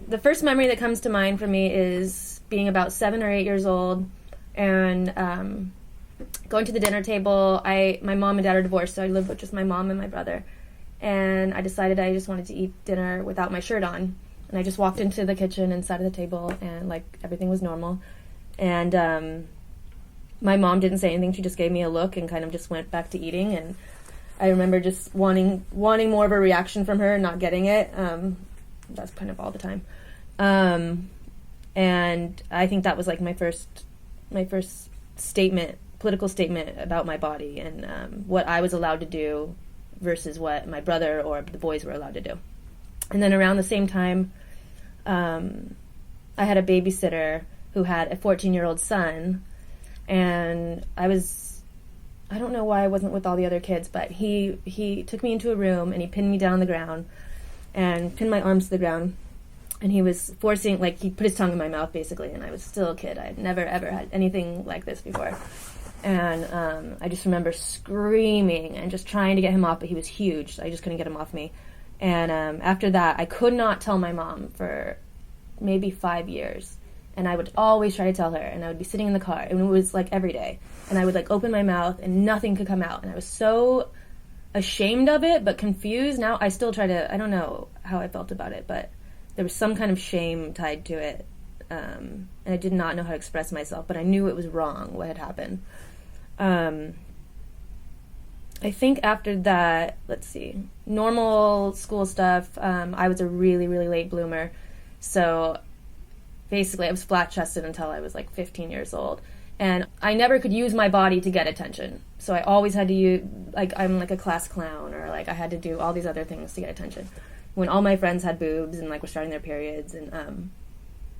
The first memory that comes to mind for me is being about 7 or 8 years old, and going to the dinner table. My mom and dad are divorced, so I lived with just my mom and my brother. And I decided I just wanted to eat dinner without my shirt on. And I just walked into the kitchen and sat at the table, and like everything was normal. And my mom didn't say anything. She just gave me a look and kind of just went back to eating. And I remember just wanting more of a reaction from her, not getting it. That's kind of all the time. And I think that was like my first political statement about my body, and what I was allowed to do versus what my brother or the boys were allowed to do. And then around the same time, I had a babysitter who had a 14-year-old son, and I don't know why I wasn't with all the other kids, but he took me into a room and he pinned me down on the ground and pinned my arms to the ground, and he was forcing, like, he put his tongue in my mouth basically, and I was still a kid. I had never ever had anything like this before. And I just remember screaming and just trying to get him off, but he was huge, so I just couldn't get him off me. And after that, I could not tell my mom for maybe 5 years. And I would always try to tell her, and I would be sitting in the car, and it was like every day. And I would like open my mouth, and nothing could come out. And I was so ashamed of it, but confused. Now I still try to, I don't know how I felt about it, but there was some kind of shame tied to it. And I did not know how to express myself, but I knew it was wrong, what had happened. I think after that, let's see, normal school stuff, I was a really, really late bloomer. So basically I was flat-chested until I was like 15 years old. And I never could use my body to get attention. So I always had to use, like, I'm like a class clown, or like I had to do all these other things to get attention. When all my friends had boobs and like were starting their periods, and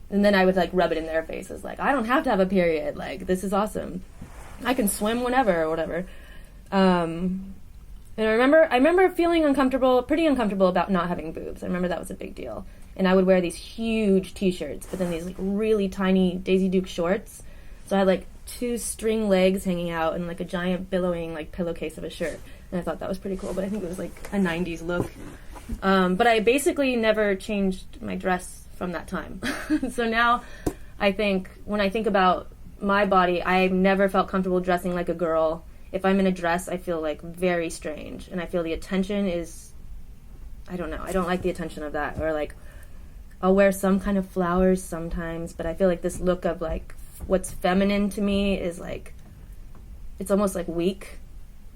then I would like rub it in their faces, like, I don't have to have a period, like, this is awesome. I can swim whenever or whatever. And I remember feeling pretty uncomfortable about not having boobs. I remember that was a big deal. And I would wear these huge t-shirts, but then these like really tiny Daisy Duke shorts. So I had like 2 string legs hanging out and like a giant billowing like pillowcase of a shirt. And I thought that was pretty cool, but I think it was like a 90s look. But I basically never changed my dress from that time. So now I think, when I think about my body, I've never felt comfortable dressing like a girl. If I'm in a dress, I feel like very strange, and I feel the attention is, I don't know, I don't like the attention of that. Or like, I'll wear some kind of flowers sometimes, but I feel like this look of like what's feminine to me is like, it's almost like weak.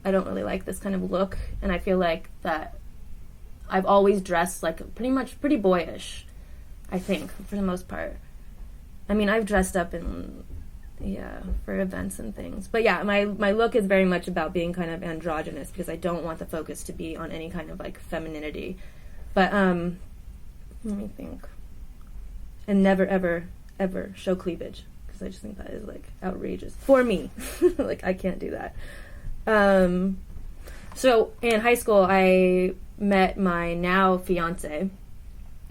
I don't really like this kind of look, and I feel like that I've always dressed like pretty boyish, I think, for the most part. I mean, I've dressed up for events and things. But yeah, my look is very much about being kind of androgynous, because I don't want the focus to be on any kind of like femininity. But let me think. And never ever show cleavage, because I just think that is like outrageous for me. Like, I can't do that. So in high school, I met my now fiance,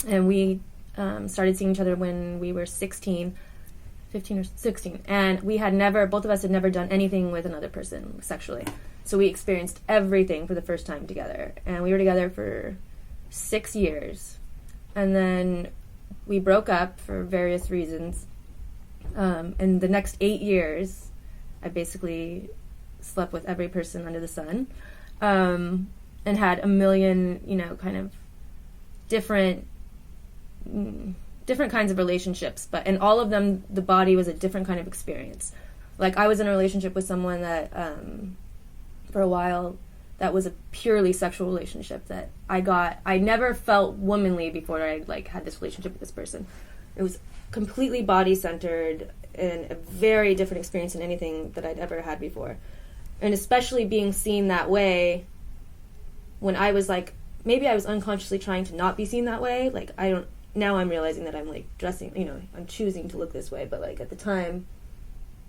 and we started seeing each other when we were 15 or 16, and both of us had never done anything with another person sexually. So we experienced everything for the first time together, and we were together for 6 years, and then we broke up for various reasons. And the next 8 years, I basically slept with every person under the sun, and had a million, kind of different kinds of relationships, and all of them, the body was a different kind of experience. Like, I was in a relationship with someone that, for a while, that was a purely sexual relationship that I never felt womanly before I, like, had this relationship with this person. It was completely body-centered and a very different experience than anything that I'd ever had before. And especially being seen that way when I was, like, maybe I was unconsciously trying to not be seen that way. Like, now I'm realizing that I'm, like, dressing, I'm choosing to look this way, but, like, at the time,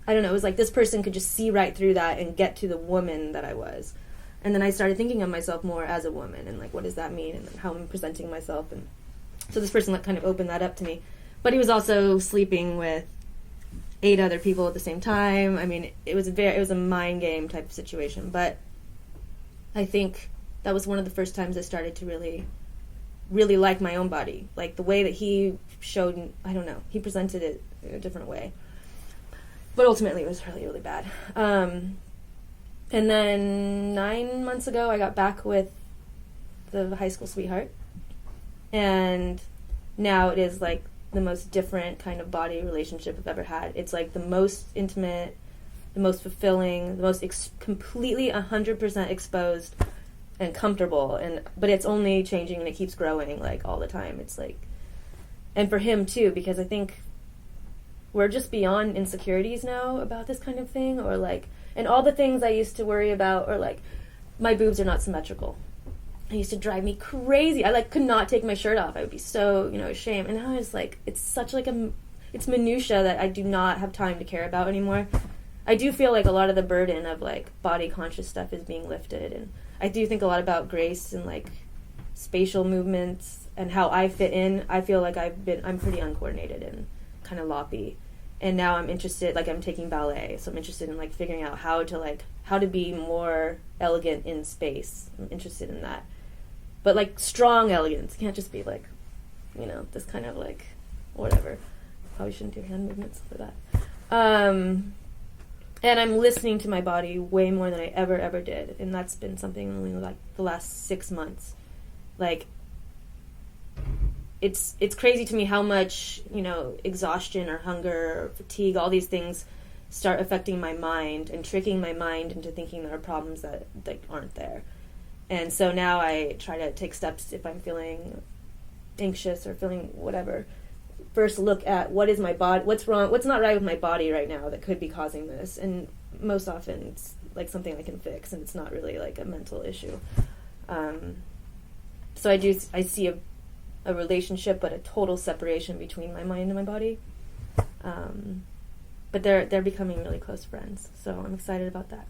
I don't know, it was like this person could just see right through that and get to the woman that I was. And then I started thinking of myself more as a woman, and, like, what does that mean, and how I'm presenting myself. And so this person, like, kind of opened that up to me. But he was also sleeping with 8 other people at the same time. I mean, it was a mind game type of situation. But I think that was one of the first times I started to really, really like my own body. Like, the way that he showed, I don't know, he presented it in a different way. But ultimately it was really, really bad. And then 9 months ago, I got back with the high school sweetheart. And now it is like the most different kind of body relationship I've ever had. It's like the most intimate, the most fulfilling, the most completely 100% exposed and comfortable. But it's only changing and it keeps growing like all the time. It's like, and for him too, because I think we're just beyond insecurities now about this kind of thing, or like, and all the things I used to worry about, or like, my boobs are not symmetrical. It used to drive me crazy. I like could not take my shirt off. I would be so, ashamed. And now it's like, it's such like it's minutia that I do not have time to care about anymore. I do feel like a lot of the burden of like body conscious stuff is being lifted, and I do think a lot about grace and like spatial movements and how I fit in. I feel like I'm pretty uncoordinated and kind of loppy, and now I'm interested, like I'm taking ballet, so I'm interested in like figuring out how to be more elegant in space. I'm interested in that, but like strong elegance. It can't just be like, this kind of like whatever. Probably shouldn't do hand movements for that. And I'm listening to my body way more than I ever did, and that's been something only like the last 6 months. Like, it's crazy to me how much, exhaustion or hunger or fatigue, all these things start affecting my mind and tricking my mind into thinking there are problems that aren't there. And so now I try to take steps if I'm feeling anxious or feeling whatever. First look at what is my body, what's wrong, what's not right with my body right now that could be causing this. And most often it's like something I can fix, and it's not really like a mental issue. So I see a relationship, but a total separation between my mind and my body. But they're becoming really close friends, so I'm excited about that.